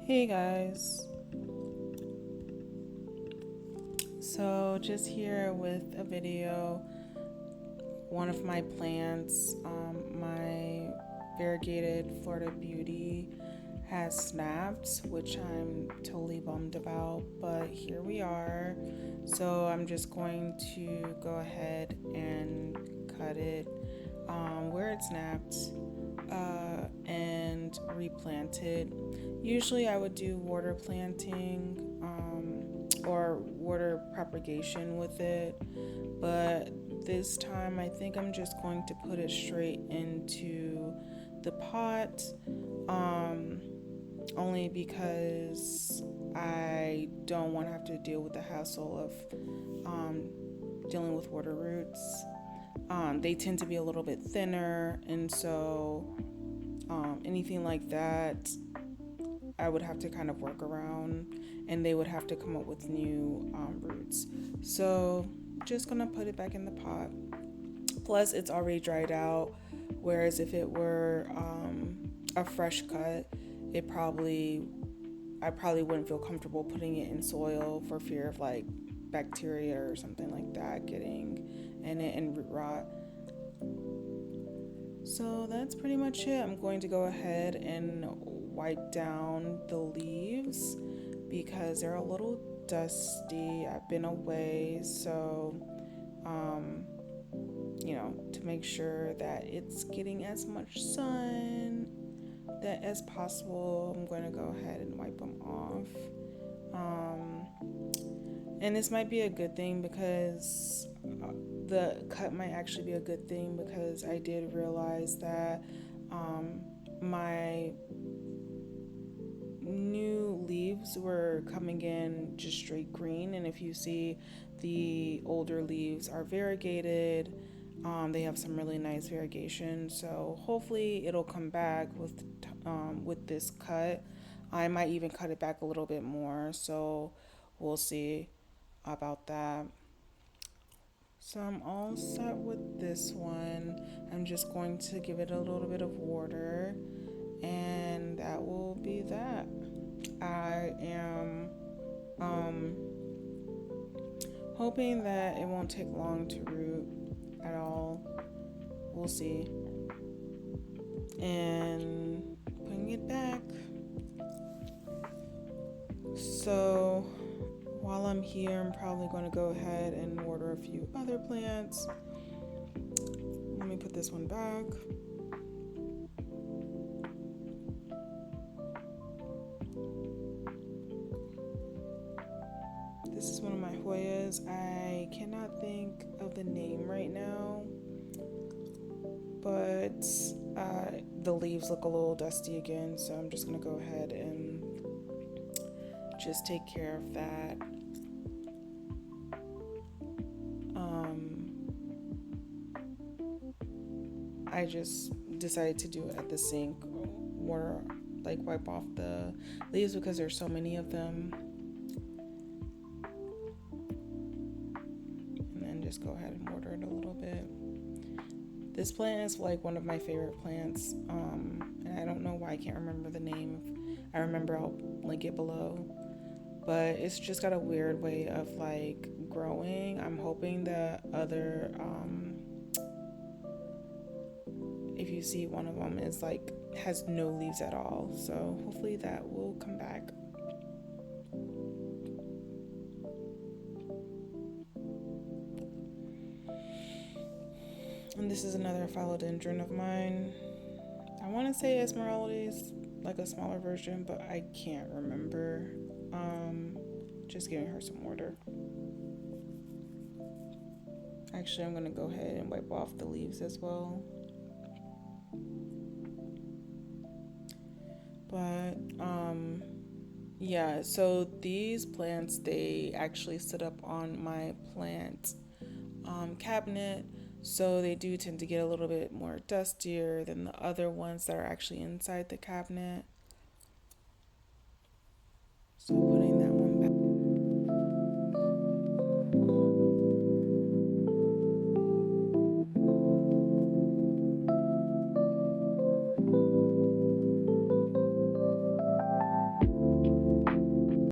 Hey guys, so just here with a video. One of my plants, my variegated Florida Beauty, has snapped, which I'm totally bummed about, but here we are. So I'm just going to go ahead and cut it where it snapped and replant it. Usually I would do water planting or water propagation with it, but this time I think I'm just going to put it straight into the pot, only because I don't want to have to deal with the hassle of dealing with water roots. They tend to be a little bit thinner, and so anything like that I would have to kind of work around, and they would have to come up with new roots. So just gonna put it back in the pot. Plus, it's already dried out. Whereas if it were a fresh cut, I probably wouldn't feel comfortable putting it in soil for fear of like bacteria or something like that getting in it and root rot. So that's pretty much it. I'm going to go ahead and wipe down the leaves because they're a little dusty. I've been away, so to make sure that it's getting as much sun that as possible, I'm going to go ahead and wipe them off. And this might be a good thing because the cut might actually be a good thing because I did realize that my new leaves were coming in just straight green, and if you see, the older leaves are variegated. They have some really nice variegation, so hopefully it'll come back with this cut. I might even cut it back a little bit more, so we'll see about that. So I'm all set with this one. I'm just going to give it a little bit of water, and that will be that. I am hoping that it won't take long to root at all. We'll see. And putting it back. So while I'm here, I'm probably going to go ahead and order a few other plants. Let me put this one back. This is one of my Hoyas. I cannot think of the name right now, but the leaves look a little dusty again, so I'm just going to go ahead and just take care of that. I just decided to do it at the sink, or like wipe off the leaves because there's so many of them. And then just go ahead and water it a little bit. This plant is like one of my favorite plants, and I don't know why I can't remember the name. I remember, I'll link it below. But it's just got a weird way of like growing. I'm hoping that other if you see, one of them is like has no leaves at all, so hopefully that will come back. And this is another philodendron of mine. I want to say Esmeralda's like a smaller version, but I can't remember. Just giving her some water. Actually, I'm gonna go ahead and wipe off the leaves as well. But yeah, so these plants, they actually sit up on my plant cabinet, so they do tend to get a little bit more dustier than the other ones that are actually inside the cabinet. So